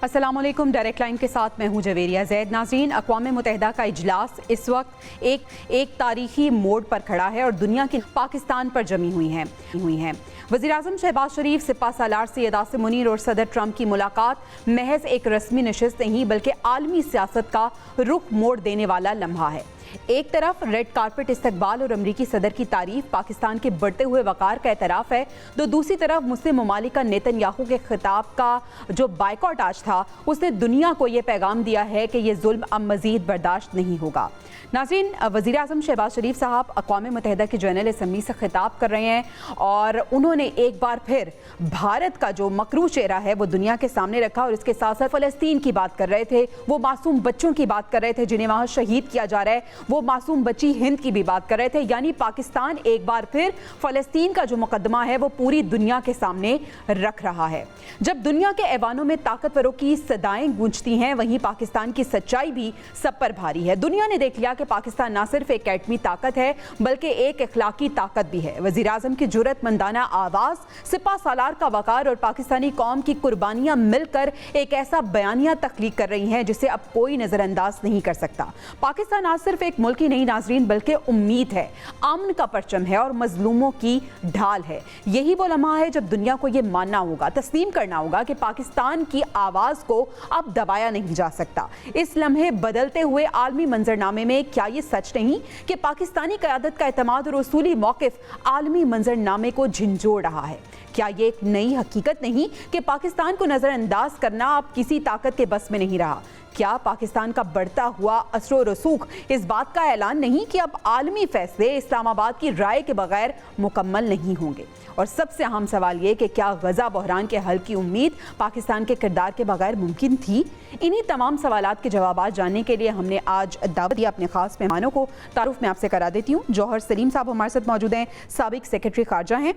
السلام علیکم، direct line کے ساتھ میں ہوں جویریہ زید۔ ناظرین، اقوام متحدہ کا اجلاس اس وقت ایک تاریخی موڑ پر کھڑا ہے اور دنیا کی پاکستان پر جمی ہوئی ہیں۔ وزیراعظم شہباز شریف، سپہ سالار سید عاصم منیر اور صدر ٹرمپ کی ملاقات محض ایک رسمی نشست نہیں بلکہ عالمی سیاست کا رخ موڑ دینے والا لمحہ ہے۔ ایک طرف ریڈ کارپٹ استقبال اور امریکی صدر کی تعریف پاکستان کے بڑھتے ہوئے وقار کا اعتراف ہے، تو دوسری طرف مسلم ممالک کا نیتن یاہو کے خطاب کا جو بائیکاٹ آج تھا، اس نے دنیا کو یہ پیغام دیا ہے کہ یہ ظلم اب مزید برداشت نہیں ہوگا۔ ناظرین، وزیر اعظم شہباز شریف صاحب اقوام متحدہ کی جنرل اسمبلی سے خطاب کر رہے ہیں اور انہوں نے ایک بار پھر بھارت کا جو مکروہ چہرہ ہے وہ دنیا کے سامنے رکھا اور اس کے ساتھ ساتھ فلسطین کی بات کر رہے تھے، وہ معصوم بچوں کی بات کر رہے تھے جنہیں وہاں شہید کیا جا رہا ہے، وہ معصوم بچی ہند کی بھی بات کر رہے تھے۔ یعنی پاکستان ایک بار پھر فلسطین کا جو مقدمہ ہے وہ پوری دنیا کے سامنے رکھ رہا ہے۔ جب دنیا کے ایوانوں میں طاقتوروں کی صدائیں گونجتی ہیں، وہیں پاکستان کی سچائی بھی سب پر بھاری ہے۔ دنیا نے دیکھ لیا کہ پاکستان نہ صرف ایک ایٹمی طاقت ہے بلکہ ایک اخلاقی طاقت بھی ہے۔ وزیر اعظم کی جرأت مندانہ آواز، سپہ سالار کا وقار اور پاکستانی قوم کی قربانیاں مل کر ایک ایسا بیانیہ تخلیق کر رہی ہیں جسے اب کوئی نظر انداز نہیں کر سکتا۔ پاکستان آج صرف ایک ملک ہی نہیں ناظرین بلکہ امید ہے، امن کا پرچم ہے اور مظلوموں کی ڈھال ہے۔ یہی وہ لمحہ ہے جب دنیا کو یہ ماننا ہوگا، تسلیم کرنا ہوگا کہ پاکستان کی آواز کو اب دبایا نہیں جا سکتا۔ اس لمحے بدلتے ہوئے عالمی منظرنامے میں کیا یہ سچ نہیں کہ پاکستانی قیادت کا اعتماد اور اصولی موقف عالمی منظرنامے کو جھنجھوڑ رہا ہے؟ کیا یہ ایک نئی حقیقت نہیں کہ پاکستان کو نظر انداز کرنا اب کسی طاقت کے بس میں نہیں رہا؟ کیا پاکستان کا بڑھتا ہوا اثر و رسوخ اس بات کا اعلان نہیں کہ اب عالمی فیصلے اسلام آباد کی رائے کے بغیر مکمل نہیں ہوں گے؟ اور سب سے اہم سوال یہ کہ کیا غزہ بحران کے حل کی امید پاکستان کے کردار کے بغیر ممکن تھی؟ انہی تمام سوالات کے جوابات جاننے کے لیے ہم نے آج دعوت دیا اپنے خاص مہمانوں کو۔ تعارف میں آپ سے کرا دیتی ہوں۔ جوہر سلیم صاحب ہمارے ساتھ موجود ہیں، سابق سیکرٹری خارجہ ہیں،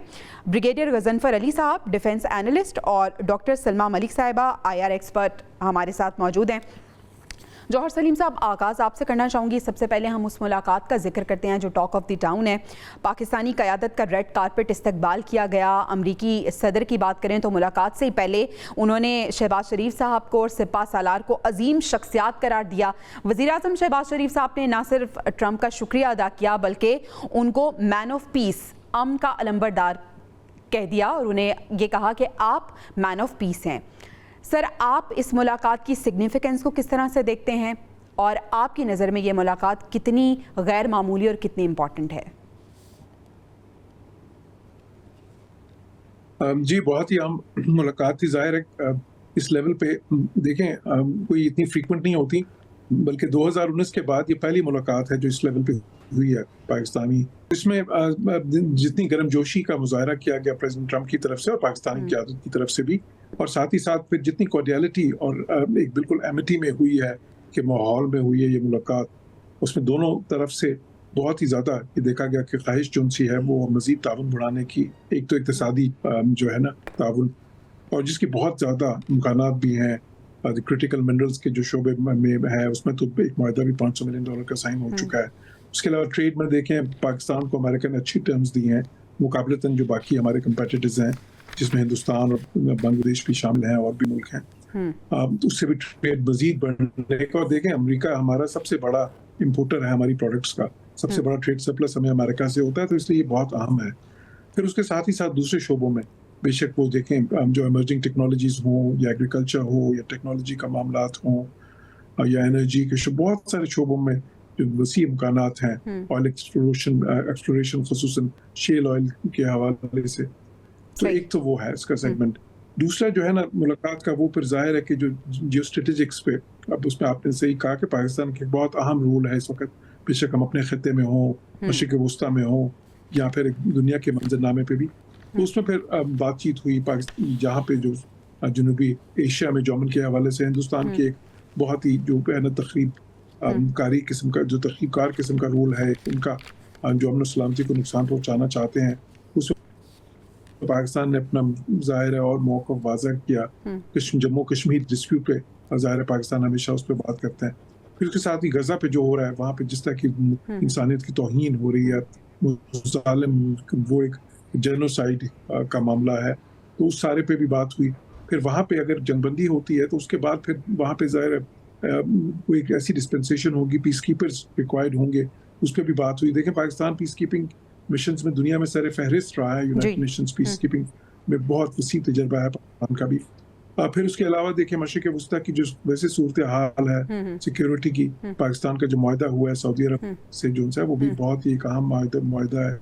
بریگیڈیئر غضنفر علی صاحب ڈیفنس اینالسٹ، اور ڈاکٹر سلمہ ملک صاحبہ IR ایکسپرٹ ہمارے ساتھ موجود ہیں۔ جوہر سلیم صاحب، آغاز آپ سے کرنا چاہوں گی۔ سب سے پہلے ہم اس ملاقات کا ذکر کرتے ہیں جو ٹاک آف دی ٹاؤن ہے۔ پاکستانی قیادت کا ریڈ کارپٹ استقبال کیا گیا۔ امریکی صدر کی بات کریں تو ملاقات سے ہی پہلے انہوں نے شہباز شریف صاحب کو اور سپہ سالار کو عظیم شخصیات قرار دیا۔ وزیر اعظم شہباز شریف صاحب نے نہ صرف ٹرمپ کا شکریہ ادا کیا بلکہ ان کو مین آف پیس، امن کا علمبردار کہہ دیا اور انہیں یہ کہا کہ آپ مین آف پیس ہیں۔ سر، آپ اس ملاقات کی سگنیفیکنس کو کس طرح سے دیکھتے ہیں اور آپ کی نظر میں یہ ملاقات کتنی غیر معمولی اور کتنی امپورٹنٹ ہے؟ جی، بہت ہی اہم ملاقات تھی۔ ظاہر ہے اس لیول پہ دیکھیں کوئی اتنی فریکوینٹ نہیں ہوتی، بلکہ 2019 کے بعد یہ پہلی ملاقات ہے جو اس لیول پہ ہوئی ہے پاکستانی۔ اس میں جتنی گرم جوشی کا مظاہرہ کیا گیا پریزیڈنٹ ٹرمپ کی طرف سے اور پاکستانی قیادت کی طرف سے بھی، اور ساتھ ہی ساتھ پھر جتنی کوارڈیلٹی اور ایک بالکل ایمٹی میں ہوئی ہے کہ ماحول میں ہوئی ہے یہ ملاقات، اس میں دونوں طرف سے بہت ہی زیادہ یہ دیکھا گیا کہ خواہش جو ان سی ہے وہ مزید تعاون بڑھانے کی، ایک تو اقتصادی جو ہے نا تعاون، اور جس کی بہت زیادہ امکانات بھی ہیں۔ کرٹیکل منرلز کے جو شعبے میں ہے اس میں تو ایک معاہدہ بھی $500 ملین کا سائن ہو چکا ہے۔ اس کے علاوہ ٹریڈ میں دیکھیں پاکستان کو امریکہ نے اچھی ٹرمز دی ہیں مقابلتاً جو باقی ہمارے کمپیٹیٹرز ہیں، جس میں ہندوستان اور بنگلہ دیش بھی شامل ہیں اور بھی ملک ہیں، اس سے بھی ٹریڈ مزید بڑھنے کا۔ اور دیکھیں امریکہ ہمارا سب سے بڑا امپورٹر ہے ہماری پروڈکٹس کا، سب سے بڑا ٹریڈ سرپلس ہمیں امریکہ سے ہوتا ہے، تو اس لیے یہ بہت اہم ہے۔ پھر اس کے ساتھ ہی ساتھ دوسرے شعبوں میں بے شک وہ دیکھیں جو ایمرجنگ ٹیکنالوجیز ہوں یا ایگریکلچر ہو یا ٹیکنالوجی کا معاملات ہوں یا انرجی کے بہت سارے شعبوں میں جو وسیع امکانات ہیں، آئل ایکسپلوریشن خصوصاً شیل آئل کے حوالے سے، تو ایک تو وہ ہے اس کا سیگمنٹ۔ دوسرا جو ہے نا ملاقات کا وہ پھر ظاہر ہے کہ جو جیو اسٹریٹجکس پہ، اب اس میں آپ نے صحیح کہا کہ پاکستان کے بہت اہم رول ہے اس وقت، بے شک ہم اپنے خطے میں ہوں، مشرق وسطیٰ میں ہوں یا پھر دنیا کے منظرنامے پہ بھی، تو اس میں پھر بات چیت ہوئی جہاں پہ جو جنوبی ایشیا میں جو امن کے حوالے سے ہندوستان کے ایک بہت ہی جو ہے نا تخریب کار قسم کا رول ہے ان کا، جو امن و سلامتی کو نقصان پہنچانا چاہتے ہیں، اس میں پاکستان نے اپنا ظاہر ہے اور موقف واضح کیا۔ جموں کشمیر ڈسپیوٹ پہ ظاہر ہے پاکستان ہمیشہ اس پہ بات کرتے ہیں۔ پھر اس کے ساتھ ہی غزہ پہ جو ہو رہا ہے وہاں پہ جس طرح کی انسانیت کی توہین ہو رہی ہے، ظالم وہ ایک جینوسائیڈ کا معاملہ ہے، تو اس سارے پہ بھی بات ہوئی۔ پھر وہاں پہ اگر جنگ بندی ہوتی ہے تو اس کے بعد پھر وہاں پہ ظاہر کوئی ایک ایسی ڈسپینسیشن ہوگی, پیس کیپرز ریکوائرڈ ہوں گے, اس پہ بھی بات ہوئی. دیکھیں پاکستان پیس کیپنگ مشنز میں دنیا میں سر فہرست رہا ہے, یونائٹڈ نیشنز پیس کیپنگ میں بہت وسیع تجربہ ہے پاکستان کا بھی. پھر اس کے علاوہ دیکھیں مشرق وسطیٰ کی جو ویسے صورتحال ہے سیکیورٹی کی, پاکستان کا جو معاہدہ ہوا ہے سعودی عرب سے جو ہے وہ بھی بہت ہی ایک اہم معاہدہ ہے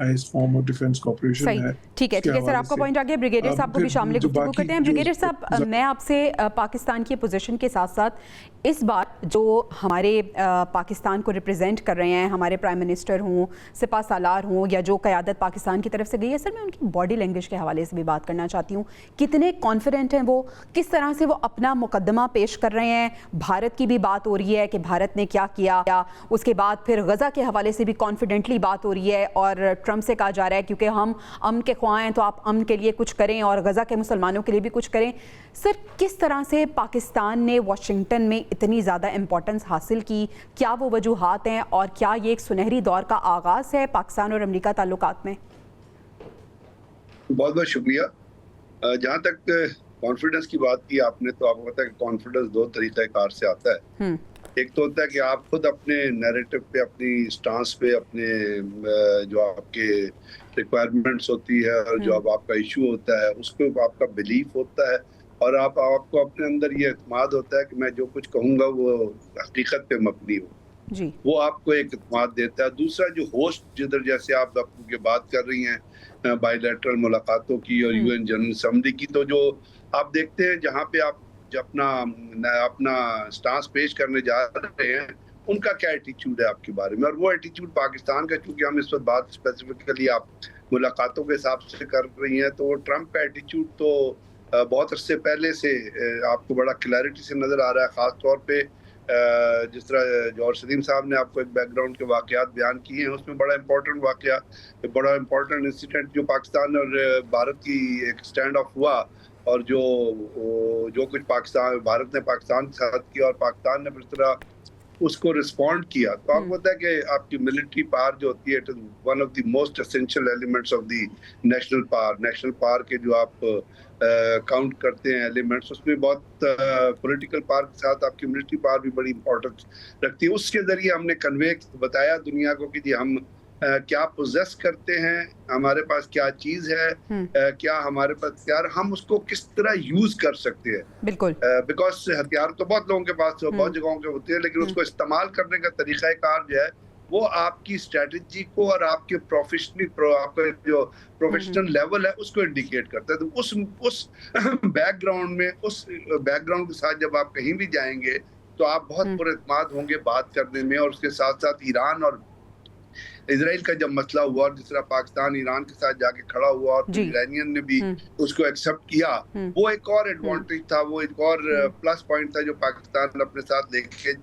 اس فارم آف ڈیفینس کوآپریشن ہے. ٹھیک ہے سر, آپ کا پوائنٹ آ گیا. بریگیڈیئر صاحب کو بھی شامل گفتگو کرتے ہیں. بریگیڈیئر صاحب, میں آپ سے پاکستان کی پوزیشن کے ساتھ ساتھ اس بار جو ہمارے پاکستان کو ریپرزینٹ کر رہے ہیں, ہمارے پرائم منسٹر ہوں, سپہ سالار ہوں, یا جو قیادت پاکستان کی طرف سے گئی ہے, سر میں ان کی باڈی لینگویج کے حوالے سے بھی بات کرنا چاہتی ہوں. کتنے کانفیڈنٹ ہیں وہ, کس طرح سے وہ اپنا مقدمہ پیش کر رہے ہیں. بھارت کی بھی بات ہو رہی ہے کہ بھارت نے کیا کیا, اس کے بعد پھر غزہ کے حوالے سے بھی کانفیڈنٹلی بات ہو رہی ہے, اور ٹرمپ سے کہا جا رہا ہے کیونکہ ہم امن کے خواہاں ہیں تو آپ امن کے لیے کچھ کریں اور غزہ کے مسلمانوں کے لیے بھی کچھ کریں. سر کس طرح سے پاکستان نے واشنگٹن میں اتنی زیادہ امپورٹنس حاصل کی, کیا وہ وجوہات ہیں, اور کیا یہ ایک سنہری دور کا آغاز ہے پاکستان اور امریکہ تعلقات میں؟ بہت بہت شکریہ. جہاں تک کانفیڈنس کی بات کی آپ نے, تو آپ کو پتا ہے کہ کانفیڈنس دو طریقہ کار سے آتا ہے. ایک تو ہوتا ہے کہ آپ خود اپنے نیریٹو پہ, اپنی سٹانس پہ, اپنے جو آپ کے ریکوائرمنٹس ہوتی ہے اور جو آپ کا ایشو ہوتا ہے اس پہ آپ کا بلیف ہوتا ہے, اور آپ کو اپنے اندر یہ اعتماد ہوتا ہے کہ میں جو کچھ کہوں گا وہ حقیقت پہ مبنی ہو, وہ آپ کو ایک اعتماد دیتا ہے. دوسرا جو ہوسٹ جدھر جیسے آپ کی بات کر رہی ہیں بائی لیٹرل ملاقاتوں کی اور یو این جنرل اسمبلی کی, تو جو آپ دیکھتے ہیں جہاں پہ آپ اپنا سٹانس پیش کرنے جا رہے ہیں ان کا کیا ایٹیچیوڈ ہے آپ کے بارے میں, اور وہ ایٹیچیوڈ پاکستان کا, چونکہ ہم اس وقت بات اسپیسیفکلی آپ ملاقاتوں کے حساب سے کر رہی ہیں, تو وہ ٹرمپ کا ایٹیچیوڈ تو بہت عرصے پہلے سے آپ کو بڑا کلیئرٹی سے نظر آ رہا ہے. خاص طور پہ جس طرح جوہر سلیم صاحب نے آپ کو ایک بیک گراؤنڈ کے واقعات بیان کیے ہیں, اس میں بڑا امپورٹنٹ واقعہ, بڑا امپورٹنٹ انسیڈنٹ جو پاکستان اور بھارت کی ایک اسٹینڈ آف ہوا, اور جو کچھ بھارت نے پاکستان کے ساتھ کیا اور پاکستان نے اس طرح اس کو رسپونڈ کیا. تو آپ کو پتا ہے کہ آپ کی ملٹری پاور جو ہوتی ہے it is one of the most essential elements of the national power. National power کے جو آپ کاؤنٹ کرتے ہیں ایلیمنٹس, اس میں بہت پولیٹیکل پاور کے ساتھ آپ کی ملٹری پاور بھی بڑی امپورٹنس رکھتی ہے. اس کے ذریعے ہم نے کنوے بتایا دنیا کو کہ جی ہم کیا پوزیس کرتے ہیں, ہمارے پاس کیا چیز ہے, کیا ہمارے پاس ہتھیار, ہم اس کو کس طرح یوز کر سکتے ہیں. بالکل, بیکاز ہتھیار تو بہت لوگوں کے پاس بہت جگہوں کے ہوتے ہیں, لیکن اس کو استعمال کرنے کا طریقہ کار جو ہے وہ آپ کی اسٹریٹجی کو اور آپ کے آپ کا جو پروفیشنل لیول ہے اس کو انڈیکیٹ کرتا ہے. تو اس بیک گراؤنڈ میں, اس بیک گراؤنڈ کے ساتھ جب آپ کہیں بھی جائیں گے تو آپ بہت پر اعتماد ہوں گے بات کرنے میں. اور اس کے ساتھ ساتھ ایران اور اسرائیل کا جب مسئلہ ہوا, اور جس طرح پاکستان ایران کے ساتھ جا کے کھڑا ہوا اور ایرانین نے بھی اس کو ایکسپٹ کیا, وہ ایک اور ایڈوانٹیج تھا, وہ ایک اور پلس پوائنٹ تھا جو پاکستان اپنے ساتھ لے کے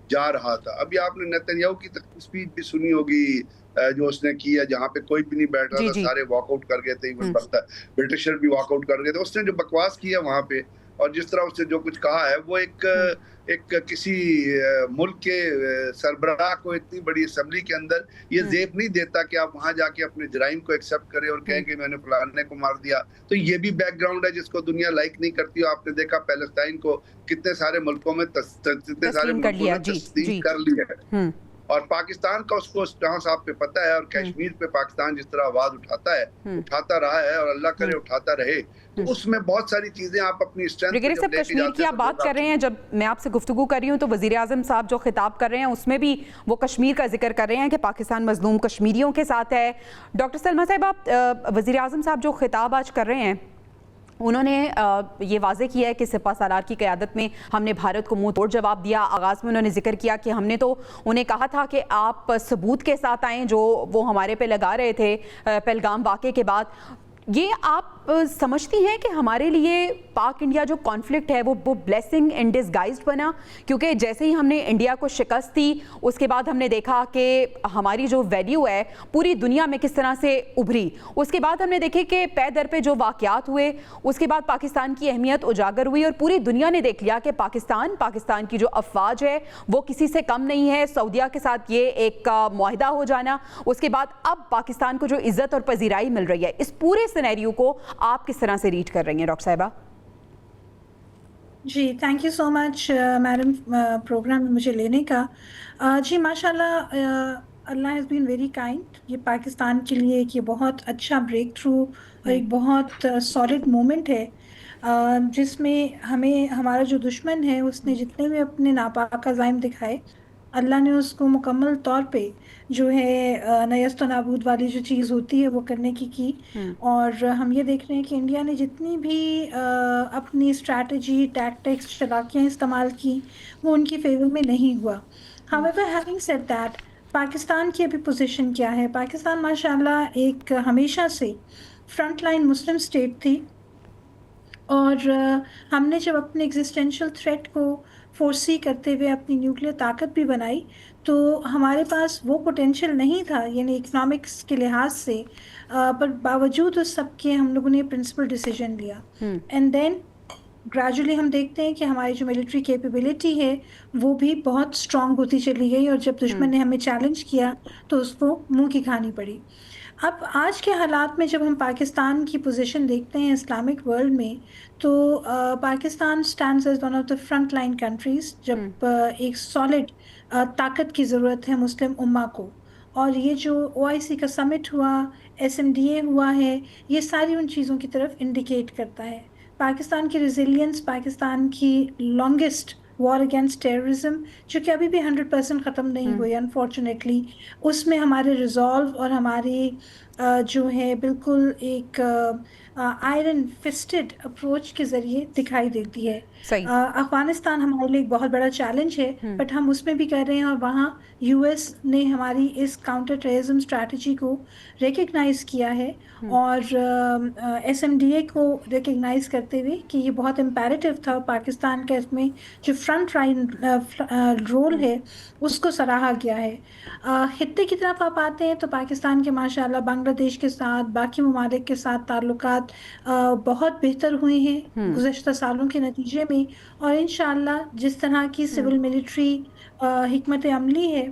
جا رہا تھا. ابھی آپ نے نیتنیاہو کی اسپیچ بھی سنی ہوگی جو اس نے کی ہے, جہاں پہ کوئی بھی نہیں بیٹھ رہا تھا, سارے واک آؤٹ کر گئے تھے, برٹشر بھی واک آؤٹ کر گئے تھے. اس نے جو بکواس کی ہے وہاں پہ اور جس طرح اس نے جو کچھ کہا ہے, وہ ایک کسی ملک کے سربراہ کو اتنی بڑی اسمبلی کے اندر یہ زیب نہیں دیتا کہ آپ وہاں جا کے اپنے جرائم کو ایکسپٹ کریں اور کہیں کہ میں نے فلانے کو مار دیا. تو یہ بھی بیک گراؤنڈ ہے جس کو دنیا لائک نہیں کرتی. آپ نے دیکھا پیلسٹائن کو کتنے سارے ملکوں میں تسلیم کر لیا ہے, اور پاکستان کا اس کو سٹانس آپ پہ پتہ ہے, اور کشمیر پہ پاکستان جس طرح آواز اٹھاتا رہا ہے, اور اللہ کرے اٹھاتا رہے. تو اس میں بہت ساری چیزیں آپ اپنی اسٹرینتھ پہ جب کشمیر کی آپ بات کر رہے ہیں, جب میں آپ سے گفتگو کر رہی ہوں تو وزیر اعظم صاحب جو خطاب کر رہے ہیں اس میں بھی وہ کشمیر کا ذکر کر رہے ہیں کہ پاکستان مظلوم کشمیریوں کے ساتھ ہے. ڈاکٹر سلمیٰ صاحب, آپ وزیر اعظم صاحب جو خطاب آج کر رہے ہیں انہوں نے یہ واضح کیا ہے کہ سپہ سالار کی قیادت میں ہم نے بھارت کو منہ توڑ جواب دیا. آغاز میں انہوں نے ذکر کیا کہ ہم نے تو انہیں کہا تھا کہ آپ ثبوت کے ساتھ آئیں جو وہ ہمارے پہ لگا رہے تھے پہلگام واقعے کے بعد. یہ آپ سمجھتی ہیں کہ ہمارے لیے پاک انڈیا جو کانفلکٹ ہے وہ بلیسنگ ان ڈسگائزڈ بنا؟ کیونکہ جیسے ہی ہم نے انڈیا کو شکست دی اس کے بعد ہم نے دیکھا کہ ہماری جو ویلیو ہے پوری دنیا میں کس طرح سے ابھری. اس کے بعد ہم نے دیکھے کہ پے در پہ جو واقعات ہوئے, اس کے بعد پاکستان کی اہمیت اجاگر ہوئی اور پوری دنیا نے دیکھ لیا کہ پاکستان کی جو افواج ہے وہ کسی سے کم نہیں ہے. سعودیہ کے ساتھ یہ ایک معاہدہ ہو جانا, اس کے بعد اب پاکستان کو جو عزت اور پذیرائی مل رہی ہے, اس پورے سینیریو کو آپ کس طرح سے ریڈ کر رہی ہیں ڈاکٹر صاحبہ؟ جی thank you so much madam programme میں مجھے لینے کا. جی ماشاءاللہ Allah has been very kind. یہ پاکستان کے لیے ایک یہ بہت اچھا بریک تھرو اور ایک بہت سالڈ مومنٹ ہے جس میں ہمیں ہمارا جو دشمن ہے اس نے جتنے بھی اپنے ناپاک عزائم دکھائے اللہ نے اس کو مکمل طور پہ جو ہے نیست و نابود والی جو چیز ہوتی ہے وہ کرنے کی. اور ہم یہ دیکھ رہے ہیں کہ انڈیا نے جتنی بھی اپنی اسٹریٹجی ٹیکٹکس چلاکیاں استعمال کی وہ ان کی فیور میں نہیں ہوا. however having said that Pakistan کی ابھی پوزیشن کیا ہے؟ پاکستان ماشاءاللہ ایک ہمیشہ سے فرنٹ لائن مسلم اسٹیٹ تھی اور ہم نے جب اپنے ایگزسٹینشیل تھریٹ کو فورسی کرتے ہوئے اپنی نیوکلیر طاقت بھی بنائی تو ہمارے پاس وہ پوٹینشیل نہیں تھا یعنی اکنامکس کے لحاظ سے پر باوجود اس سب کے ہم لوگوں نے پرنسپل ڈیسیجن لیا اینڈ دین گریجولی ہم دیکھتے ہیں کہ ہماری جو ملٹری کیپیبلٹی ہے وہ بھی بہت اسٹرانگ ہوتی چلی گئی اور جب دشمن نے ہمیں چیلنج کیا تو اس کو منہ کی کھانی پڑی. اب آج کے حالات میں جب ہم پاکستان کی پوزیشن دیکھتے ہیں اسلامک ورلڈ میں تو Pakistan stands as one of the front line countries جب ایک سالڈ طاقت کی ضرورت ہے مسلم امہ کو. اور یہ جو OIC کا سمٹ ہوا SMDA ہوا ہے یہ ساری ان چیزوں کی طرف انڈیکیٹ کرتا ہے. پاکستان کی ریزیلینس پاکستان کی لانگسٹ وار اگینسٹ ٹیررزم جو کہ ابھی بھی 100% ختم نہیں ہوئی انفارچونیٹلی اس میں ہمارے ریزالو اور ہماری جو ہے بالکل ایک آئرن فسٹڈ اپروچ کے ذریعے دکھائی دیتی ہے. افغانستان ہمارے لیے ایک بہت بڑا چیلنج ہے بٹ ہم اس میں بھی کر رہے ہیں اور وہاں US نے ہماری اس کاؤنٹر ٹیررزم اسٹریٹجی کو ریکگنائز کیا ہے اور SMDA کو ریکگنائز کرتے ہوئے کہ یہ بہت امپیریٹیو تھا. پاکستان کا اس میں جو فرنٹ لائن رول ہے اس کو سراہا گیا ہے. خطے کی طرف آپ آتے ہیں تو پاکستان کے ماشاءاللہ بنگلہ دیش کے ساتھ باقی ممالک کے ساتھ تعلقات بہت بہتر ہوئے ہیں گزشتہ سالوں کے نتیجے میں اور انشاءاللہ جس طرح کی سول ملٹری حکمت عملی ہے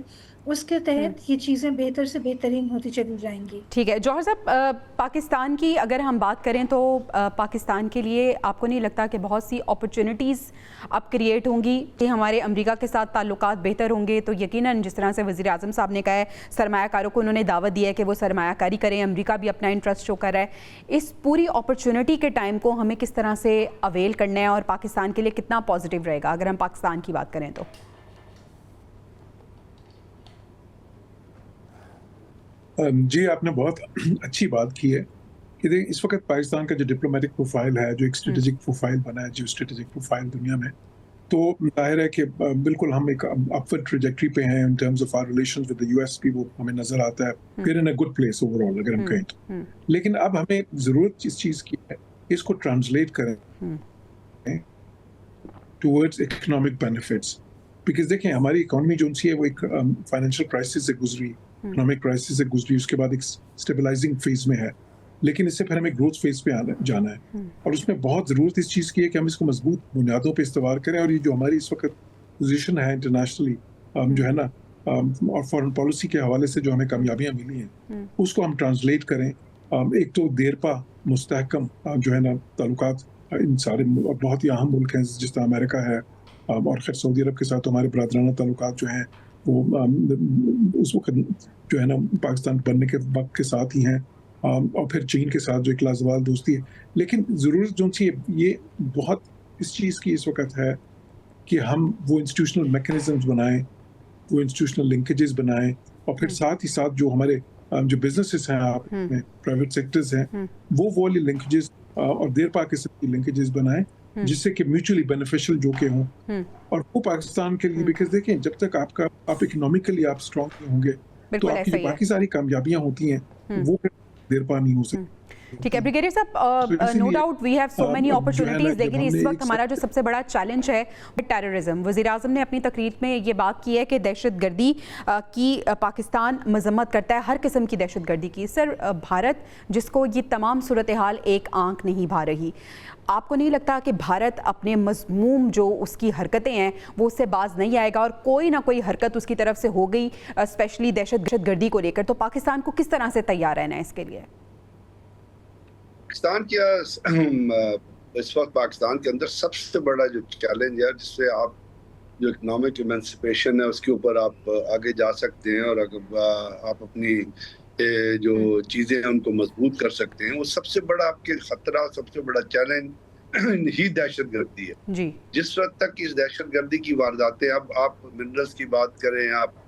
اس کے تحت یہ چیزیں بہتر سے بہترین ہوتی چلی جائیں گی. ٹھیک ہے جوہر صاحب پاکستان کی اگر ہم بات کریں تو پاکستان کے لیے آپ کو نہیں لگتا کہ بہت سی اپرچونٹیز اب کریٹ ہوں گی کہ ہمارے امریکہ کے ساتھ تعلقات بہتر ہوں گے تو یقیناً جس طرح سے وزیر اعظم صاحب نے کہا ہے سرمایہ کاروں کو انہوں نے دعوت دی ہے کہ وہ سرمایہ کاری کریں امریکہ بھی اپنا انٹرسٹ شو کر رہا ہے اس پوری اپرچونٹی کے ٹائم کو ہمیں کس طرح سے اویل کرنا ہے اور پاکستان کے لیے کتنا پازیٹیو رہے گا اگر ہم پاکستان کی بات کریں تو؟ جی آپ نے بہت اچھی بات کی ہے کہ دیکھیں اس وقت پاکستان کا جو ڈپلومیٹک پروفائل ہے جو ایک اسٹریٹجک پروفائل بنا ہے جو اسٹریٹجک پروفائل دنیا میں تو ظاہر ہے کہ بالکل ہم ایک اپورڈ ٹریجیکٹری پہ ہیں in terms of our relations with the US بھی وہ ہمیں نظر آتا ہے پھر in a good place overall اگر ہم کہیں تو لیکن اب ہمیں ضرورت اس چیز کی ہے اس کو ٹرانسلیٹ کریں ٹورڈز اکنامک بینیفٹس بیکاز دیکھیں ہماری اکانومی جو سی ہے وہ ایک فائنینشیل کرائسس سے گزری اکنامک کرائسس سے گزری اس کے بعد ایک اسٹیبلائزنگ فیز میں ہے لیکن اس سے پھر ہمیں گروتھ فیز پہ جانا ہے اور اس میں بہت ضرورت اس چیز کی ہے کہ ہم اس کو مضبوط بنیادوں پہ استوار کریں اور یہ جو ہماری اس وقت پوزیشن ہے انٹرنیشنلی جو ہے نا اور فارن پالیسی کے حوالے سے جو ہمیں کامیابیاں ملی ہیں اس کو ہم ٹرانسلیٹ کریں. ایک تو دیرپا مستحکم جو ہے نا تعلقات ان سارے بہت ہی اہم ملک ہیں جس طرح امریکہ ہے اور خیر سعودی عرب کے ساتھ ہمارے برادرانہ تعلقات جو ہیں وہ اس وقت جو ہے نا پاکستان بننے کے وقت کے ساتھ ہی ہیں اور پھر چین کے ساتھ جو ایک لازوال دوستی ہے لیکن ضرورت جو سی یہ بہت اس چیز کی اس وقت ہے کہ ہم وہ انسٹیٹیوشنل میکینزمز بنائیں وہ انسٹیٹیوشنل لنکیجز بنائیں اور پھر ساتھ ہی ساتھ جو ہمارے جو بزنسز ہیں آپ میں پرائیویٹ سیکٹرز ہیں وہ والی لنکیجز اور دیر پا قسم کی لنکیجز بنائیں جس سے کہ میوچولی بینیفیشل جو کہ ہوں اور وہ پاکستان کے لیے بیکاز دیکھیں جب تک آپ اکنامکلی آپ اسٹرانگ نہیں ہوں گے تو آپ کی جو باقی ساری کامیابیاں ہوتی ہیں وہ دیر پا نہیں ہو سکتی. ٹھیک ہے بریگیڈیئر صاحب no doubt we have so many opportunities لیکن اس وقت ہمارا جو سب سے بڑا چیلنج ہے ٹیررزم. وزیر اعظم نے اپنی تقریر میں یہ بات کی ہے کہ دہشت گردی کی پاکستان مذمت کرتا ہے ہر قسم کی دہشت گردی کی. سر بھارت جس کو یہ تمام صورتحال ایک آنکھ نہیں بھا رہی آپ کو نہیں لگتا کہ بھارت اپنے مذموم جو اس کی حرکتیں ہیں وہ اس سے باز نہیں آئے گا اور کوئی نہ کوئی حرکت اس کی طرف سے ہو گئی اسپیشلی دہشت گردی کو لے کر تو پاکستان کو کس طرح سے تیار رہنا ہے اس کے لیے؟ پاکستان کی اس وقت پاکستان کے اندر سب سے بڑا جو چیلنج ہے جس سے آپ جو اکنامک ایمنسپیشن ہے اس کے اوپر آپ آگے جا سکتے ہیں اور اگر آپ اپنی جو چیزیں ہیں ان کو مضبوط کر سکتے ہیں، وہ سب سے بڑا آپ کے خطرہ، سب سے بڑا چیلنج ہی دہشت گردی ہے جی۔ جس وقت تک اس دہشت گردی کی وارداتیں، اب آپ منرلز کی بات کریں، آپ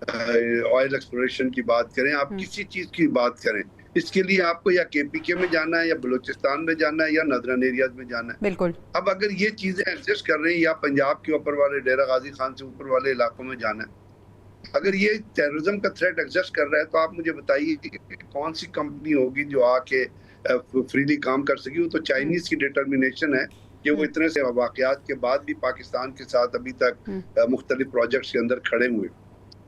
آئل ایکسپلوریشن کی بات کریں، آپ کسی چیز کی بات کریں، اس کے لیے آپ کو یا کے پی کے میں جانا ہے یا بلوچستان میں جانا ہے یا نذران ایریاز میں جانا ہے۔ بالکل۔ اب اگر یہ چیزیں ایگزسٹ کر رہی ہیں یا پنجاب کے اوپر والے ڈیرہ غازی خان سے اوپر والے علاقوں میں جانا ہے، اگر یہ ٹیررزم کا تھریٹ ایگزسٹ کر رہا ہے تو آپ مجھے بتائیے کہ کون سی کمپنی ہوگی جو آ کے فریلی کام کر سکی؟ وہ تو چائنیز کی ڈٹرمنیشن ہے کہ وہ اتنے سے واقعات کے بعد بھی پاکستان کے ساتھ ابھی تک مختلف پروجیکٹس کے اندر کھڑے ہوئے،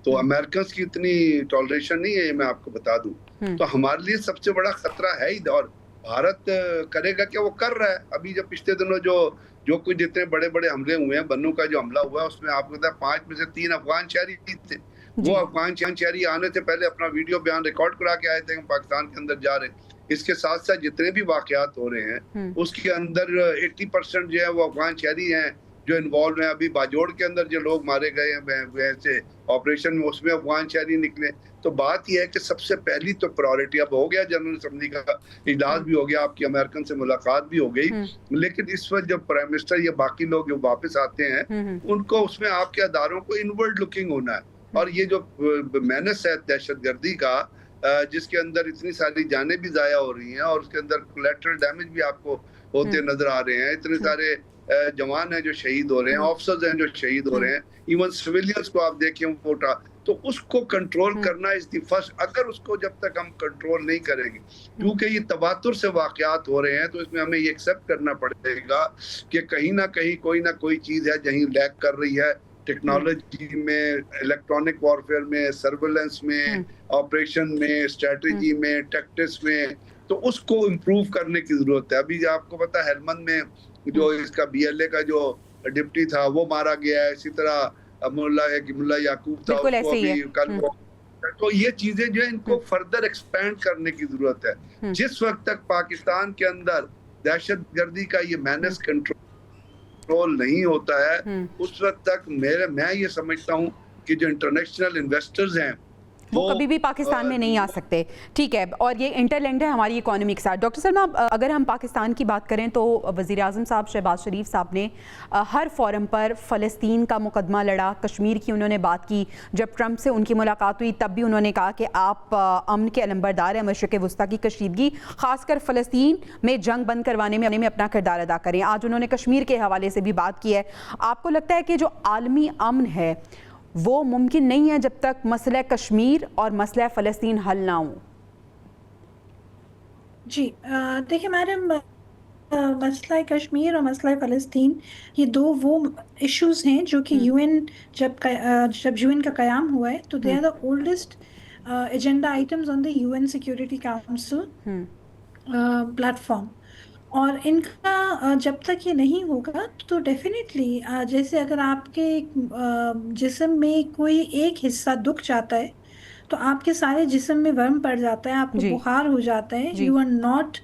تو امریکنز کی اتنی ٹالریشن نہیں ہے، یہ میں آپ کو بتا دوں۔ تو ہمارے لیے سب سے بڑا خطرہ ہے ہی، اور بھارت کرے گا کہ وہ کر رہا ہے۔ ابھی جو پچھلے دنوں جو کچھ جتنے بڑے بڑے حملے ہوئے ہیں، بنوں کا جو حملہ ہوا ہے اس میں آپ کو پتا ہے 5 میں سے 3 افغان شہری تھے۔ وہ افغان شہری آنے سے پہلے اپنا ویڈیو بیان ریکارڈ کرا کے آئے تھے کہ پاکستان کے اندر جا رہے ہیں۔ اس کے ساتھ ساتھ جتنے بھی واقعات ہو رہے ہیں اس کے اندر 80% جو ہے وہ افغان شہری ہیں جو انوالو ہیں۔ ابھی باجوڑ کے اندر جو لوگ مارے گئے ہیں ویسے آپریشن میں، اس میں افغان شہری نکلے۔ تو بات یہ ہے کہ سب سے پہلی تو پرائورٹی اب ہو گیا، جنرل اسمبلی کا اجلاس بھی ہو گیا، آپ کی امریکن سے ملاقات بھی ہو گئی، لیکن اس وقت جب پرائم منسٹر یا باقی لوگ جو واپس آتے ہیں ان کو اس میں آپ کے اداروں کو انورڈ لکنگ ہونا ہے۔ اور یہ جو مینس ہے دہشت گردی کا، جس کے اندر اتنی ساری جانیں بھی ضائع ہو رہی ہیں اور اس کے اندر کولیٹرل ڈیمیج بھی آپ کو ہوتے نظر آ رہے ہیں، اتنے سارے جوان ہیں جو شہید ہو رہے ہیں، آفسرز ہیں جو شہید ہو رہے ہیں، ایون سویلینز کو آپ دیکھیں ووٹا، تو اس کو کنٹرول کرنا از دی فرسٹ۔ اگر اس کو جب تک ہم کنٹرول نہیں کریں گے، کیونکہ یہ تواتر سے واقعات ہو رہے ہیں، تو اس میں ہمیں یہ ایکسیپٹ کرنا پڑے گا کہ کہیں نہ کہیں کوئی نہ کوئی چیز ہے جہیں لیک کر رہی ہے، ٹیکنالوجی میں، الیکٹرانک وارفیئر میں، سرویلنس میں، آپریشن میں، اسٹریٹجی میں، ٹیکٹکس میں، تو اس کو امپروو کرنے کی ضرورت ہے۔ ابھی آپ کو پتا ہے ہلمند میں جو اس کا بی ایل اے کا جو ڈپٹی تھا وہ مارا گیا ہے، اسی طرح ملا یعقوب تھا، اس کو ابھی کل۔ تو یہ چیزیں جو ہیں ان کو فردر ایکسپینڈ کرنے کی ضرورت ہے۔ جس وقت تک پاکستان کے اندر دہشت گردی کا یہ مینس کنٹرول نہیں ہوتا ہے، اس وقت تک میں یہ سمجھتا ہوں کہ جو انٹرنیشنل انویسٹرز ہیں وہ کبھی بھی پاکستان میں نہیں آ سکتے۔ ٹھیک ہے، اور یہ انٹرلنکڈ ہے ہماری اکانومی کے ساتھ۔ ڈاکٹر سلمیٰ، اگر ہم پاکستان کی بات کریں تو وزیر اعظم صاحب شہباز شریف صاحب نے ہر فورم پر فلسطین کا مقدمہ لڑا، کشمیر کی انہوں نے بات کی۔ جب ٹرمپ سے ان کی ملاقات ہوئی تب بھی انہوں نے کہا کہ آپ امن کے علمبردار ہیں، مشرق وسطیٰ کی کشیدگی خاص کر فلسطین میں جنگ بند کروانے میں اپنا کردار ادا کریں۔ آج انہوں نے کشمیر کے حوالے سے بھی بات کی ہے۔ آپ کو لگتا ہے کہ جو عالمی امن ہے وہ ممکن نہیں ہے جب تک مسئلہ کشمیر اور مسئلہ فلسطین حل نہ ہوں؟ جی دیکھیں میڈم، مسئلہ کشمیر اور مسئلہ فلسطین یہ دو وہ ایشوز ہیں جو کہ یو این جب یو این کا قیام ہوا ہے تو they are the oldest agenda items on the U N security council platform, اور ان کا جب تک یہ نہیں ہوگا تو ڈیفینیٹلی جیسے اگر آپ کے جسم میں کوئی ایک حصہ دکھ جاتا ہے تو آپ کے سارے جسم میں ورم پڑ جاتا ہے، آپ کو بخار ہو جاتا ہے، you are not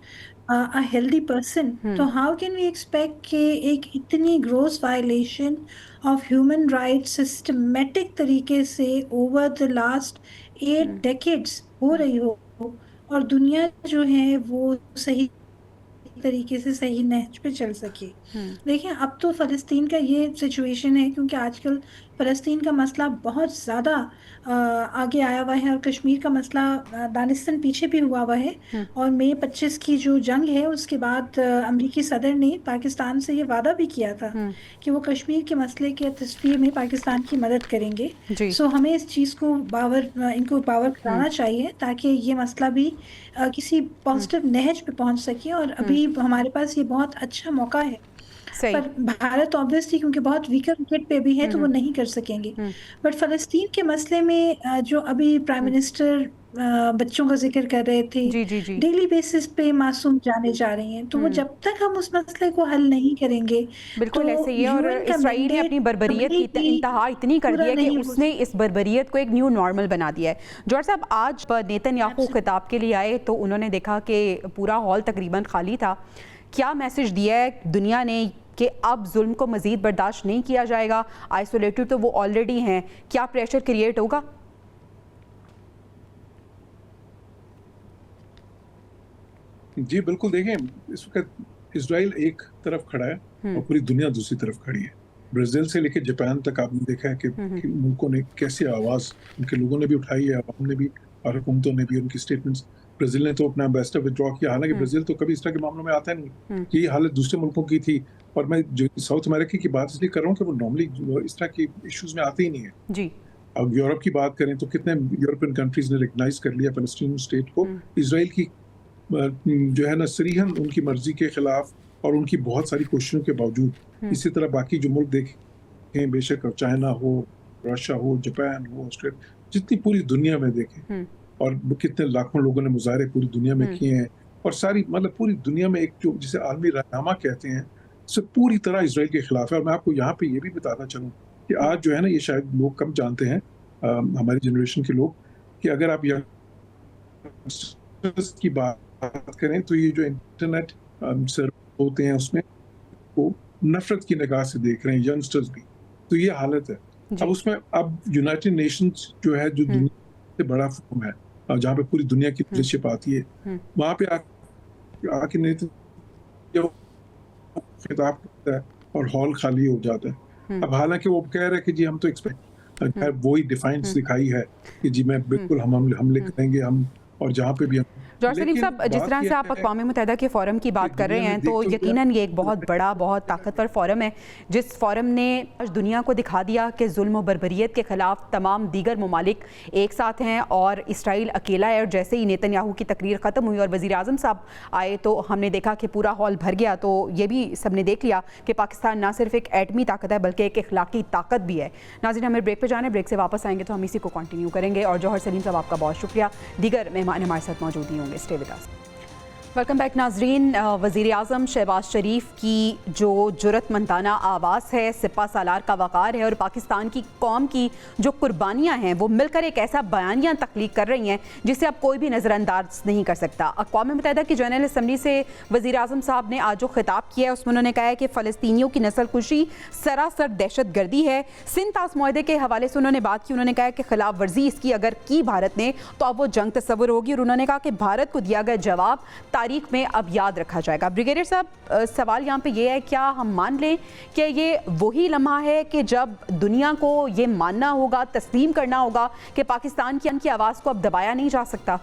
a healthy person. تو how can we expect کہ ایک اتنی gross violation of human rights systematic طریقے سے over the last 8 decades ہو رہی ہو اور دنیا جو ہے وہ صحیح طریقے سے صحیح نہج پہ چل سکے؟ دیکھیں اب تو فلسطین کا یہ سچویشن ہے کیونکہ آج کل فلسطین کا مسئلہ بہت زیادہ آگے آیا ہوا ہے اور کشمیر کا مسئلہ دانستان پیچھے بھی ہوا ہے، اور مئی 25 کی جو جنگ ہے اس کے بعد امریکی صدر نے پاکستان سے یہ وعدہ بھی کیا تھا کہ وہ کشمیر کے مسئلے کے تصفیہ میں پاکستان کی مدد کریں گے۔ سو ہمیں اس چیز کو ان کو باور کرانا چاہیے تاکہ یہ مسئلہ بھی کسی پازیٹیو نہج پہ پہنچ سکے، اور ابھی ہمارے پاس یہ بہت اچھا موقع ہے۔ پر بھارت اوبویسلی کیونکہ بہت ویکر وکٹ پہ بھی ہے تو وہ نہیں کر سکیں گے، بٹ فلسطین کے مسئلے میں جو ابھی پرائم منسٹر بچوں کا ذکر کر رہے تھے، ڈیلی بیسس پہ معصوم جانے جا رہی ہیں، تو وہ جب تک ہم اس مسئلے کو حل نہیں کریں گے بالکل ایسے ہی ہے۔ اور اسرائیل نے اپنی بربریت کی انتہا اتنی کر دی ہے کہ اس نے اس بربریت کو ایک نیو نارمل بنا دیا ہے۔ جوہر صاحب، آج نیتن یاہو خطاب کے لیے آئے تو انہوں نے دیکھا کہ پورا ہال تقریباً خالی تھا۔ کیا میسج دیا ہے دنیا نے کہ اب ظلم کو مزید برداشت نہیں کیا جائے گا؟ آئسولیٹڈ تو وہ آلریڈی ہیں، کیا پریشر کریٹ ہوگا؟ جی بالکل، دیکھیں اس وقت اسرائیل ایک طرف کھڑا ہے اور پوری دنیا دوسری طرف کھڑی ہے. برازیل سے لے کے جاپان تک آپ نے دیکھا ہے کہ ملکوں نے کیسے آواز ان کے لوگوں نے بھی اٹھائی ہے، عوام نے بھی اور حکومتوں نے بھی ان کی سٹیٹمنٹس. برازیل نے تو اپنا ایمبیسڈر وڈرا کیا، حالانکہ برازیل تو کبھی اس طرح کے معاملوں میں آتا نہیں. یہی حالت دوسرے ملکوں کی تھی. اور میں جو ساؤتھ امریکہ کی بات اس لیے کر رہا ہوں کہ وہ نارملی اس طرح کی ایشوز میں آتے ہی نہیں ہیں. جی اب یورپ کی بات کریں تو کتنے یورپین کنٹریز نے ریکگنائز کر لیا فلسطین اسٹیٹ کو. اسرائیل کی جو ہے نا صریحاً ان کی مرضی کے خلاف اور ان کی بہت ساری کوششوں کے باوجود. اسی طرح باقی جو ملک دیکھیں، بے شک چائنا ہو، رشیا ہو، جاپان ہو، آسٹریلیا، جتنی پوری دنیا میں دیکھیں اور کتنے لاکھوں لوگوں نے مظاہرے پوری دنیا میں کیے ہیں. اور ساری مطلب پوری دنیا میں ایک جو جسے عالمی رہنما کہتے ہیں سے پوری طرح اسرائیل کے خلاف ہے. اور میں آپ کو یہاں پہ یہ بھی بتانا چاہوں کہ آج جو ہے نا، یہ شاید لوگ کم جانتے ہیں ہماری جنریشن کے لوگ، کہ اگر آپ کی بات کریں تو یہ جو انٹرنیٹ سرور ہوتے ہیں اس میں وہ نفرت کی نگاہ سے دیکھ رہے ہیں ینگسٹرز بھی. تو یہ حالت ہے. اب اس میں اب یونائٹڈ نیشنز جو ہے، جو دنیا سے بڑا فورم ہے جہاں پہ پوری دنیا کی لیڈرشپ آتی ہے، وہاں پہ آ کے خطاب کرتا ہے اور ہال خالی ہو جاتا ہے. اب حالانکہ وہ کہہ رہے کہ جی ہم تو ایکسپیکٹ وہی ڈیفائنس دکھائی ہے کہ جی میں بالکل ہم حملے کریں گے ہم، اور جہاں پہ بھی ہم. جوہر سلیم صاحب، جس طرح سے آپ اقوام متحدہ کے فورم کی بات کر رہے ہیں تو یقیناً یہ ایک بہت بڑا، بہت طاقتور فورم ہے، جس فورم نے آج دنیا کو دکھا دیا کہ ظلم و بربریت کے خلاف تمام دیگر ممالک ایک ساتھ ہیں اور اسرائیل اکیلا ہے. اور جیسے ہی نیتن یاہو کی تقریر ختم ہوئی اور وزیر اعظم صاحب آئے تو ہم نے دیکھا کہ پورا ہال بھر گیا. تو یہ بھی سب نے دیکھ لیا کہ پاکستان نہ صرف ایک ایٹمی طاقت ہے بلکہ ایک اخلاقی طاقت بھی ہے. ناظرین، ہمیں بریک پہ جانا ہے، بریک سے واپس آئیں گے تو ہم اسی کو کنٹینیو کریں گے. اور جوہر سلیم صاحب آپ کا بہت شکریہ. دیگر مہمان ہمارے ساتھ موجود ہی ہوں گے. Stay with us. Welcome back ناظرین. وزیر اعظم شہباز شریف کی جو جرأت مندانہ آواز ہے، سپہ سالار کا وقار ہے اور پاکستان کی قوم کی جو قربانیاں ہیں، وہ مل کر ایک ایسا بیانیہ تخلیق کر رہی ہیں جسے اب کوئی بھی نظر انداز نہیں کر سکتا. اقوام متحدہ کی جنرل اسمبلی سے وزیر اعظم صاحب نے آج جو خطاب کیا ہے اس میں انہوں نے کہا ہے کہ فلسطینیوں کی نسل کشی سراسر دہشت گردی ہے. سندھ طاس معاہدے کے حوالے سے انہوں نے بات کی. انہوں نے کہا کہ خلاف ورزی اس کی اگر کی بھارت نے تو اب وہ جنگ تصور ہوگی. اور انہوں نے کہا کہ بھارت کو دیا گیا جواب تاریخ میں اب یاد رکھا جائے گا. بریگیڈیئر صاحب، سوال یہاں پہ یہ ہے، کیا ہم مان لیں کہ یہ وہی لمحہ ہے کہ جب دنیا کو یہ ماننا ہوگا، تسلیم کرنا ہوگا کہ پاکستان کی آواز کو اب دبایا نہیں جا سکتا؟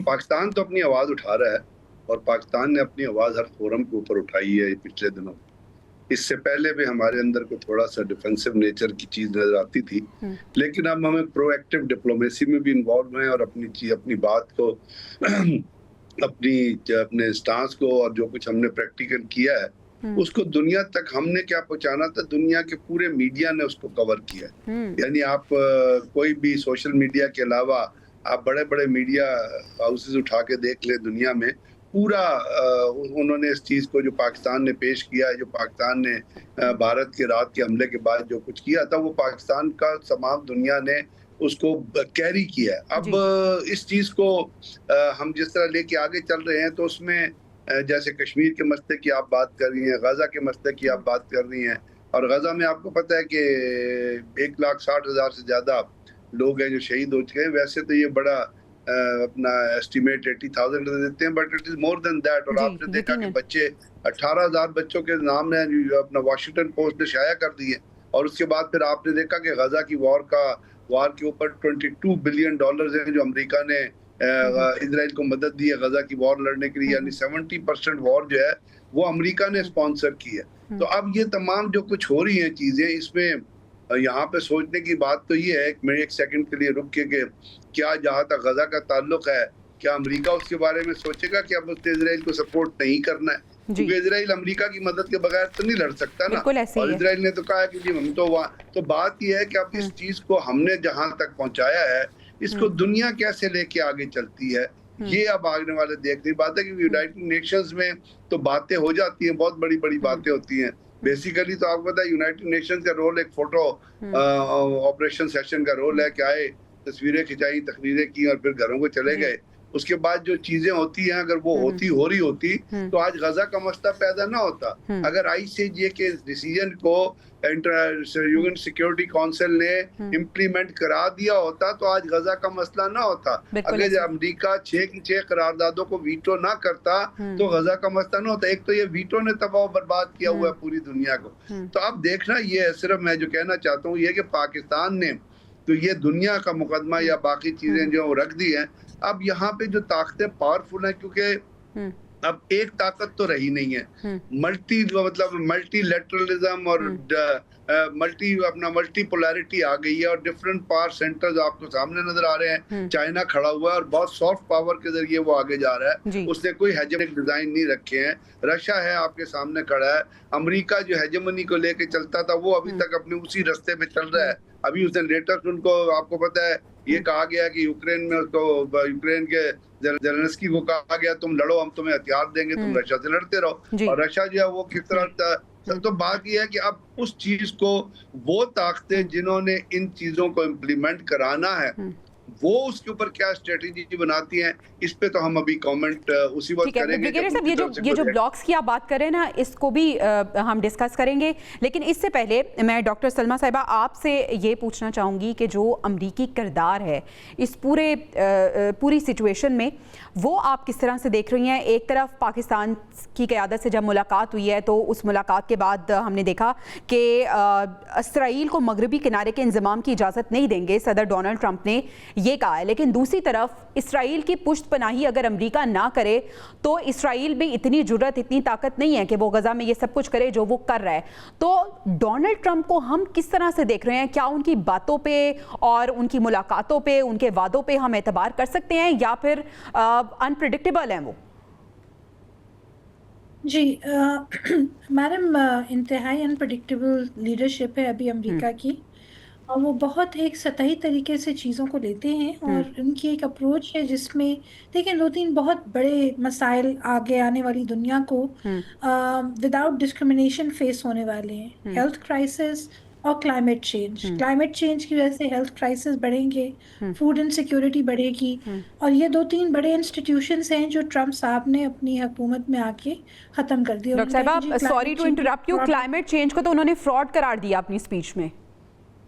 پاکستان تو اپنی آواز اٹھا رہا ہے اور پاکستان نے اپنی آواز ہر فورم کے اوپر اٹھائی ہے پچھلے دنوں. اس سے پہلے بھی ہمارے اندر کو تھوڑا سا ڈیفینسو نیچر کی چیز نظر آتی تھی، لیکن اب ہمیں پرو ایکٹیو ڈپلومیسی میں بھی انوالو ہیں اور اپنی بات کو اپنے سٹانس کو اور جو کچھ ہم نے پریکٹیکل کیا ہے اس کو دنیا تک ہم نے کیا پہنچانا تھا، دنیا کے پورے میڈیا نے اس کو کور کیا ہے. یعنی آپ کوئی بھی سوشل میڈیا کے علاوہ آپ بڑے بڑے میڈیا ہاؤسز اٹھا کے دیکھ لیں دنیا میں، پورا انہوں نے اس چیز کو جو پاکستان نے پیش کیا ہے، جو پاکستان نے بھارت کے رات کے حملے کے بعد جو کچھ کیا تھا، وہ پاکستان کا تمام دنیا نے اس کو کیری کیا ہے. اب اس چیز کو ہم جس طرح لے کے آگے چل رہے ہیں تو اس میں جیسے کشمیر کے مسئلے کی آپ بات کر رہی ہیں، غزہ کے مسئلے کی آپ بات کر رہی ہیں، اور غزہ میں آپ کو پتہ ہے کہ 1,60,000 سے زیادہ لوگ ہیں جو شہید ہو چکے ہیں. ویسے تو یہ بڑا اپنا ایسٹیمیٹ 80,000 دیتے ہیں، but it is more than that. اور آپ نے دیکھا کہ بچے 18,000 بچوں کے نام نے اپنا واشنگٹن پوسٹ نے شائع کر دیے. اور اس کے بعد پھر آپ نے دیکھا کہ غزہ کی وار کے اوپر $22 بلین ہیں جو امریکہ نے اسرائیل کو مدد دی ہے غزہ کی وار لڑنے کے لیے. یعنی 70% وار جو ہے وہ امریکہ نے اسپانسر کی ہے. تو اب یہ تمام جو کچھ ہو رہی ہیں چیزیں، اس میں یہاں پہ سوچنے کی بات تو یہ ہے، میں ایک سیکنڈ کے لیے رک کے، کہ کیا جہاں تک غزہ کا تعلق ہے کیا امریکہ اس کے بارے میں سوچے گا کہ اب اس نے اسرائیل کو سپورٹ نہیں کرنا ہے؟ کیونکہ اسرائیل امریکہ کی مدد کے بغیر تو نہیں لڑ سکتا نا. اور اسرائیل نے تو کہا کہ جی ہم تو بات یہ ہے کہ اب اس چیز کو ہم نے جہاں تک پہنچایا ہے اس کو دنیا کیسے لے کے آگے چلتی ہے، یہ اب آگے والے دیکھنے کی بات ہے. کہ یونائٹڈ نیشنز میں تو باتیں ہو جاتی ہیں، بہت بڑی بڑی باتیں ہوتی ہیں. بیسیکلی تو آپ کو پتا ہے یونائٹڈ نیشنز کا رول ایک فوٹو آپریشن سیشن کا رول ہے کہ آئے، تصویریں کھچائی، تقریریں کی اور پھر گھروں کو چلے گئے. اس کے بعد جو چیزیں ہوتی ہیں اگر وہ ہو رہی ہوتی تو آج غزہ کا مسئلہ پیدا نہ ہوتا. اگر ICJ کے ڈیسیژن کو یون سیکیورٹی کونسل نے امپلیمنٹ کرا دیا ہوتا تو آج غزہ کا مسئلہ نہ ہوتا. اگر امریکہ 6 کی 6 قراردادوں کو ویٹو نہ کرتا تو غزہ کا مسئلہ نہ ہوتا. ایک تو یہ ویٹو نے تباہ و برباد کیا ہوا ہے پوری دنیا کو. تو اب دیکھنا یہ ہے, صرف میں جو کہنا چاہتا ہوں یہ کہ پاکستان نے تو یہ دنیا کا مقدمہ یا باقی چیزیں جو رکھ دی ہیں. اب یہاں پہ جو طاقتیں پاورفل ہیں, کیونکہ اب ایک طاقت تو رہی نہیں ہے, ملٹی لیٹرلزم اور ملٹی پولیرٹی آ گئی ہے, اور ڈفرنٹ پاور سینٹرز آپ کو سامنے نظر آ رہے ہیں. چائنا کھڑا ہوا ہے اور بہت سافٹ پاور کے ذریعے وہ آگے جا رہا ہے. اس نے کوئی ہیجمنک ڈیزائن نہیں رکھے ہیں. رشیا ہے آپ کے سامنے کھڑا ہے. امریکہ جو ہیجمنی کو لے کے چلتا تھا وہ ابھی تک اپنے اسی رستے پہ چل رہا ہے. ابھی اس نے لیٹسٹ ان کو آپ کو پتا ہے یہ کہا گیا کہ یوکرین میں اس کو یوکرین کے زیلنسکی کو کہا گیا تم لڑو, ہم تمہیں ہتھیار دیں گے, تم رشیا سے لڑتے رہو. اور رشیا جو ہے وہ کس طرح, تو بات یہ ہے کہ اب اس چیز کو وہ طاقتیں جنہوں نے ان چیزوں کو امپلیمنٹ کرانا ہے وہ اس کے اوپر کیا اسٹریٹجی بناتی ہیں, اس پہ تو ہم ابھی کامنٹ اسی وقت کریں گے. بریگیڈیئر صاحب یہ جو بلاکس کی آپ بات کر رہے ہیں نا, اس کو بھی ہم ڈسکس کریں گے, لیکن اس سے پہلے میں ڈاکٹر سلمیٰ صاحبہ آپ سے یہ پوچھنا چاہوں گی کہ جو امریکی کردار ہے اس پوری سچویشن میں, وہ آپ کس طرح سے دیکھ رہی ہیں؟ ایک طرف پاکستان کی قیادت سے جب ملاقات ہوئی ہے تو اس ملاقات کے بعد ہم نے دیکھا کہ اسرائیل کو مغربی کنارے کے انضمام کی اجازت نہیں دیں گے, صدر ڈونلڈ ٹرمپ نے یہ کہا ہے. لیکن دوسری طرف اسرائیل کی پشت پناہی اگر امریکہ نہ کرے تو اسرائیل بھی اتنی جرت, اتنی طاقت نہیں ہے کہ وہ غزہ میں یہ سب کچھ کرے جو وہ کر رہا ہے. تو ڈونلڈ ٹرمپ کو ہم کس طرح سے دیکھ رہے ہیں؟ کیا ان کی باتوں پہ اور ان کی ملاقاتوں پہ, ان کے وعدوں پہ ہم اعتبار کر سکتے ہیں یا پھر انپریڈکٹیبل ہیں وہ؟ جی میڈم, انتہائی انپریڈکٹیبل لیڈرشپ ہے ابھی امریکہ کی, اور وہ بہت ایک سطحی طریقے سے چیزوں کو لیتے ہیں, اور ان کی ایک اپروچ ہے جس میں دیکھیں 2-3 بہت بڑے مسائل آگے آنے والی دنیا کو وداؤٹ ڈسکرمنیشن فیس ہونے والے ہیں. ہیلتھ کرائسس اور کلائمیٹ چینج کی وجہ سے ہیلتھ کرائسس بڑھیں گے, فوڈ انسیکیورٹی بڑھے گی, اور یہ 2-3 بڑے انسٹیٹیوشنز ہیں جو ٹرمپ صاحب نے اپنی حکومت میں آ کے ختم کر دیا. ڈاکٹر صاحبہ sorry to interrupt you, climate change کو تو انہوں نے فراڈ قرار دیا اپنی اسپیچ میں.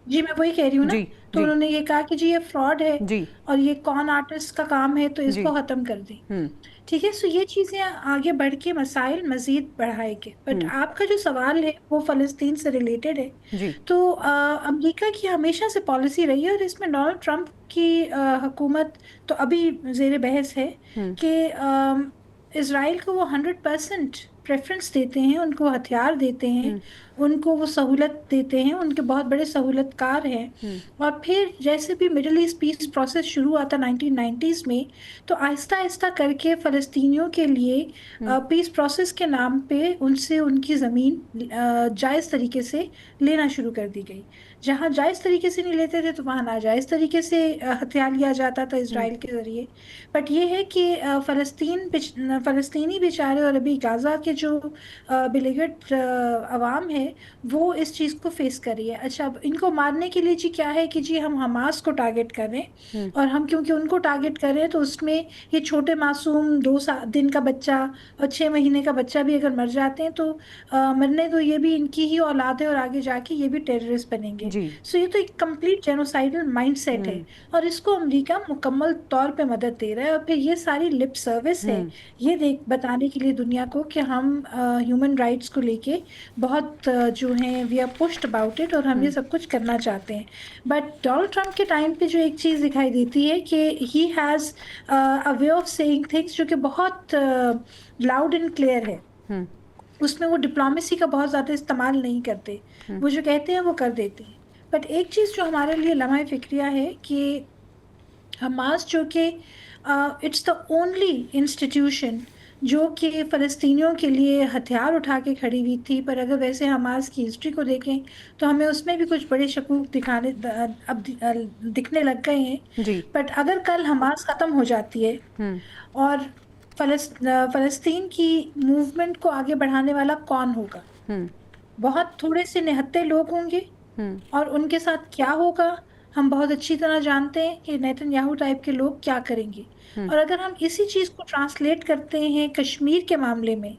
جی میں وہی کہہ رہی ہوں نا, تو انہوں نے یہ کہا کہ جی یہ فراڈ ہے اور یہ کون آرٹسٹ کا کام ہے تو اس کو ختم کر دیں. ٹھیک ہے, سو یہ چیزیں آگے بڑھ کے مسائل مزید بڑھائے گے. بٹ آپ کا جو سوال ہے وہ فلسطین سے ریلیٹڈ ہے. تو امریکہ کی ہمیشہ سے پالیسی رہی ہے, اور اس میں ڈونلڈ ٹرمپ کی حکومت تو ابھی زیر بحث ہے کہ اسرائیل کو وہ 100% پریفرنس دیتے ہیں, ان کو ہتھیار دیتے ہیں, ان کو وہ سہولت دیتے ہیں, ان کے بہت بڑے سہولت کار ہیں. اور پھر جیسے بھی مڈل ایسٹ پیس پروسیس شروع ہوا تھا 1990s میں, تو آہستہ آہستہ کر کے فلسطینیوں کے لیے پیس پروسیس کے نام پہ ان سے ان کی زمین جائز طریقے سے لینا شروع کر دی گئی. جہاں جائز طریقے سے نہیں لیتے تھے تو وہاں ناجائز طریقے سے ہتھیار لیا جاتا تھا اسرائیل کے ذریعے. بٹ یہ ہے کہ فلسطینی بیچارے اور ابھی غزہ کے جو بلیگڈ عوام ہے وہ اس چیز کو فیس کر رہی ہے. اچھا, ان کو مارنے کے لیے جی کیا ہے کہ جی ہم حماس کو ٹارگٹ کر رہے ہیں, اور ہم کیونکہ ان کو ٹارگٹ کر رہے ہیں تو اس میں یہ چھوٹے معصوم 2 دن کا بچہ اور 6 مہینے کا بچہ بھی اگر مر جاتے ہیں تو مرنے تو یہ بھی ان کی ہی اولاد ہے, اور آگے جا کے یہ بھی ٹیررسٹ بنیں گے. سو یہ تو ایک کمپلیٹ جینوسائیڈل مائنڈ سیٹ ہے, اور اس کو امریکہ مکمل طور پہ مدد دے رہا ہے. اور پھر یہ ساری لپ سروس ہے یہ بتانے کے لیے دنیا کو کہ ہم ہیومن رائٹس کو لے کے بہت جو ہیں we are pushed about it, اور ہم یہ سب کچھ کرنا چاہتے ہیں. بٹ ڈونلڈ ٹرمپ کے ٹائم پہ جو ایک چیز دکھائی دیتی ہے کہ he has a way of seeing things جو کہ بہت لاؤڈ اینڈ کلیئر ہے. اس میں وہ ڈپلومیسی کا بہت زیادہ استعمال نہیں کرتے, وہ جو کہتے ہیں وہ کر دیتے ہیں. بٹ ایک چیز جو ہمارے لیے لمحہ فکریہ ہے کہ حماس جو کہ اٹس دا اونلی انسٹیٹیوشن جو کہ فلسطینیوں کے لیے ہتھیار اٹھا کے کھڑی ہوئی تھی, پر اگر ویسے حماس کی ہسٹری کو دیکھیں تو ہمیں اس میں بھی کچھ بڑے شکوک دکھنے لگ گئے ہیں. بٹ اگر کل حماس ختم ہو جاتی ہے اور فلسطین کی موومنٹ کو آگے بڑھانے والا کون ہوگا؟ بہت تھوڑے سے نہتے لوگ ہوں گے, اور ان کے ساتھ کیا ہوگا ہم بہت اچھی طرح جانتے ہیں کہ نیتن یاہو ٹائپ کے لوگ کیا کریں گے. اور اگر ہم اسی چیز کو ٹرانسلیٹ کرتے ہیں کشمیر کے معاملے میں،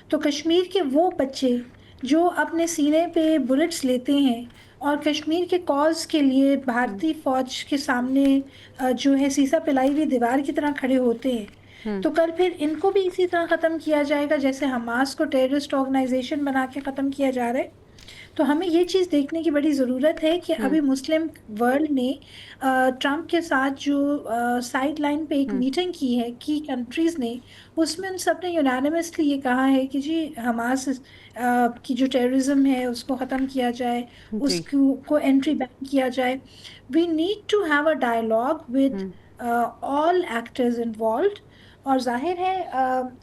تو کشمیر کے وہ بچے جو اپنے سینے پہ بلٹس لیتے ہیں اور کشمیر کے کاز کے لیے بھارتی فوج کے سامنے جو ہے سیسا پلائی ہوئی دیوار کی طرح کھڑے ہوتے ہیں، تو کل پھر ان کو بھی اسی طرح ختم کیا جائے گا جیسے حماس کو ٹیررسٹ آرگنائزیشن بنا کے ختم کیا جا رہا ہے. تو ہمیں یہ چیز دیکھنے کی بڑی ضرورت ہے کہ ابھی مسلم ورلڈ نے ٹرمپ کے ساتھ جو سائڈ لائن پہ ایک میٹنگ کی ہے کی کنٹریز نے، اس میں ان سب نے یونانیمسلی یہ کہا ہے کہ جی حماس کی جو ٹیررزم ہے اس کو ختم کیا جائے، اس کو انٹری بین کیا جائے. We need to have a dialogue with all actors involved. اور ظاہر ہے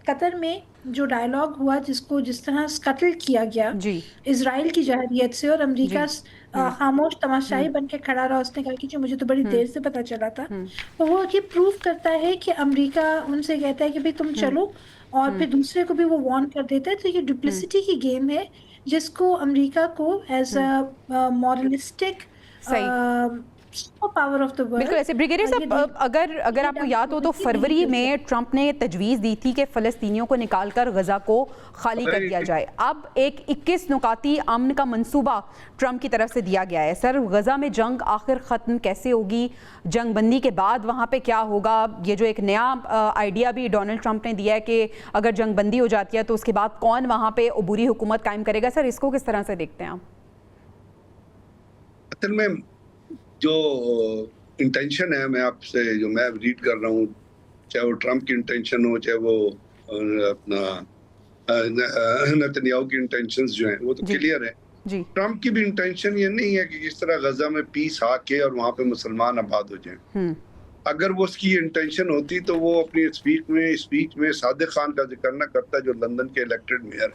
قطر میں جو ڈائلاگ ہوا جس طرح قتل کیا گیا اسرائیل کی جارحیت سے، اور امریکہ خاموش تماشائی بن کے کھڑا رہا. اس نے کہا کہ مجھے تو بڑی دیر سے پتا چلا تھا. تو وہ یہ پروف کرتا ہے کہ امریکہ ان سے کہتا ہے کہ بھئی تم چلو، اور پھر دوسرے کو بھی وہ وارن کر دیتا ہے. تو یہ ڈپلیسٹی کی گیم ہے جس کو امریکہ کو as a moralistic power of the world. بالکل ایسے بریگیڈیئر صاحب، اگر آپ کو یاد ہو تو فروری میں ٹرمپ نے تجویز دی تھی کہ فلسطینیوں کو نکال کر غزہ کو خالی کر دیا جائے. اب ایک 21 نکاتی امن کا منصوبہ ٹرمپ کی طرف سے دیا گیا ہے. سر، غزہ میں جنگ آخر ختم کیسے ہوگی؟ جنگ بندی کے بعد وہاں پہ کیا ہوگا؟ یہ جو ایک نیا آئیڈیا بھی ڈونلڈ ٹرمپ نے دیا ہے کہ اگر جنگ بندی ہو جاتی ہے تو اس کے بعد کون وہاں پہ عبوری حکومت قائم کرے گا. سر، اس کو کس طرح سے دیکھتے ہیں آپ؟ اصل میں جو انٹینشن ہے، میں آپ سے جو میں ریڈ کر رہا ہوں، چاہے وہ ٹرمپ کی انٹینشن ہو، چاہے وہ اپنا نیتن یاہو کی انٹینشنز جو ہیں وہ تو کلیئر ہے. ٹرمپ کی بھی انٹینشن یہ نہیں ہے کہ کس طرح غزہ میں پیس آ کے اور وہاں پہ مسلمان آباد ہو جائیں. اگر وہ اس کی انٹینشن ہوتی تو وہ اپنی اسپیچ میں صادق خان کا ذکر نہ کرتا جو لندن کے الیکٹڈ میئر.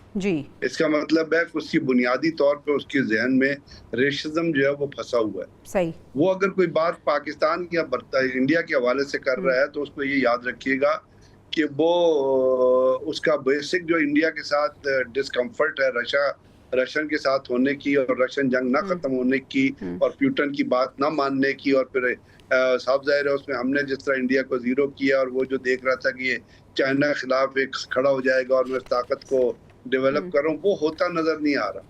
اس کا مطلب ہے کہ اس کی بنیادی طور پہ اس کے ذہن میں ریشزم جو ہے وہ پھنسا ہوا ہے. صحیح. وہ اگر کوئی بات پاکستان یا انڈیا کے حوالے سے کر رہا ہے تو اس کو یہ یاد رکھیے گا کہ وہ اس کا بیسک جو انڈیا کے ساتھ ڈسکمفرٹ ہے رشین کے ساتھ ہونے کی، اور رشین جنگ نہ ختم ہونے کی، اور پیوٹن کی بات نہ ماننے کی، اور پھر صاف ظاہر ہے اس میں ہم نے جس طرح انڈیا کو زیرو کیا، اور وہ جو دیکھ رہا تھا کہ یہ چائنا کے خلاف ایک کھڑا ہو جائے گا اور میں اس طاقت کو ڈیولپ کر رہا ہوں، وہ ہوتا نظر نہیں آ رہا.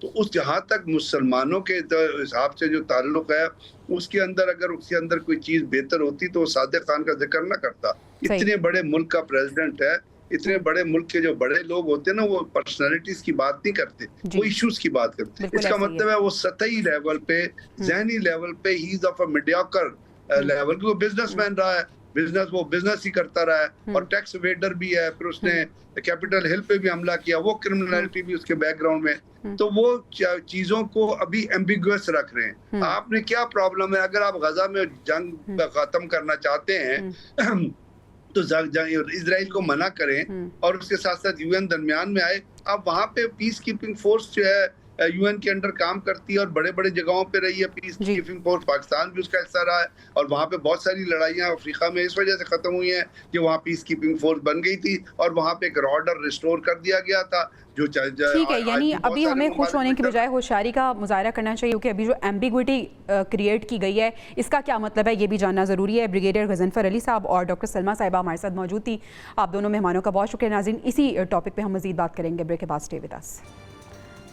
تو اس جہاں تک مسلمانوں کے حساب سے جو تعلق ہے اس کے اندر کوئی چیز بہتر ہوتی تو وہ صادق خان کا ذکر نہ کرتا. اتنے بڑے ملک کا پریزیڈنٹ ہے، اتنے بڑے ملک کے جو بڑے لوگ ہوتے ہیں نا، وہ پرسنالٹیز کی بات نہیں کرتے، وہ ایشوز کی بات کرتے. اس کا مطلب ہے وہ سطحی لیول پہ، ذہنی لیول پہ he is of a mediocre level. کیونکہ وہ بزنس مین رہا ہے، وہ بزنس ہی کرتا رہا ہے، اور ٹیکس ویڈر بھی ہے. پھر اس نے کیپٹل ہل پہ بھی حملہ کیا، وہ کرمنلٹی بھی اس کے بیک گراؤنڈ میں. تو وہ چیزوں کو ابھی ایمبیگوس رکھ رہے ہیں. آپ نے کیا پرابلم ہے اگر آپ غزہ میں جنگ ختم کرنا چاہتے ہیں تو اسرائیل کو منع کریں، اور اس کے ساتھ ساتھ یو این درمیان میں آئے. اب وہاں پہ پیس کیپنگ فورس جو ہے یو این کے انڈر کام کرتی ہے اور بڑے بڑے جگہوں پہ رہی ہے پیس کیپنگ فورس. پاکستان بھی اس کا حصہ رہا ہے، اور وہاں پہ بہت ساری لڑائیاں افریقہ میں اس وجہ سے ختم ہوئی ہیں کہ وہاں پیس کیپنگ فورس بن گئی تھی اور وہاں پہ ایک آرڈر ریسٹور کر دیا گیا تھا. جو ٹھیک ہے، یعنی ابھی ہمیں خوش ہونے کی بجائے ہوشیاری کا مظاہرہ کرنا چاہیے، کیونکہ ابھی جو ایمبیگوٹی کریٹ کی گئی ہے اس کا کیا مطلب ہے یہ بھی جاننا ضروری ہے. بریگیڈیئر غضنفر علی صاحب اور ڈاکٹر سلمیٰ صاحبہ ہمارے ساتھ موجود تھی. آپ دونوں مہمانوں کا بہت شکریہ. ناظرین، اسی ٹاپک پہ ہم مزید بات کریں گے، بریک کے بعد stay with us.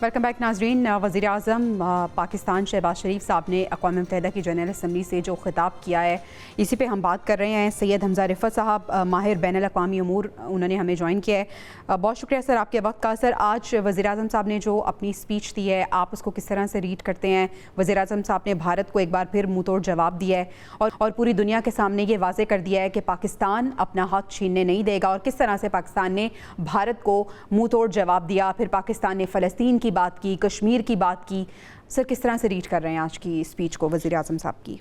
Welcome back ناظرین. وزیر اعظم پاکستان شہباز شریف صاحب نے اقوام متحدہ کی جنرل اسمبلی سے جو خطاب کیا ہے اسی پہ ہم بات کر رہے ہیں. سید حمزہ رفعت صاحب، ماہر بین الاقوامی امور، انہوں نے ہمیں جوائن کیا ہے. بہت شکریہ سر آپ کے وقت کا. سر، آج وزیر اعظم صاحب نے جو اپنی اسپیچ دی ہے آپ اس کو کس طرح سے ریڈ کرتے ہیں؟ وزیر اعظم صاحب نے بھارت کو ایک بار پھر منہ توڑ جواب دیا ہے اور پوری دنیا کے سامنے یہ واضح کر دیا ہے کہ پاکستان اپنا حق چھیننے نہیں دے گا. اور کس طرح سے پاکستان نے بھارت کو منہ توڑ جواب دیا، پھر پاکستان نے فلسطین کی بات کی، کشمیر کی بات کی. سر، کس طرح سے ریڈ کر رہے ہیں آج کی اسپیچ کو وزیر اعظم صاحب کی؟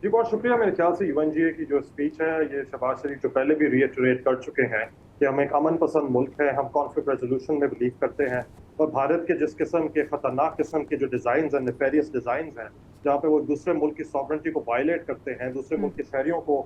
جی بہت شکریہ. میرے خیال سے یو این جی اے کی جو اسپیچ ہے یہ شہباز شریف جو پہلے بھی ریٹریٹ کر چکے ہیں کہ ہم ایک امن پسند ملک ہے، ہم کانفلکٹ ریزولوشن میں بلیو کرتے ہیں، اور بھارت کے جس قسم کے خطرناک قسم کے جو ڈیزائنز ہیں، نیفیریس ڈیزائنز ہیں، جہاں پہ وہ دوسرے ملک کی سوورنٹی کو وائلیٹ کرتے ہیں، دوسرے ملک کے شہریوں کو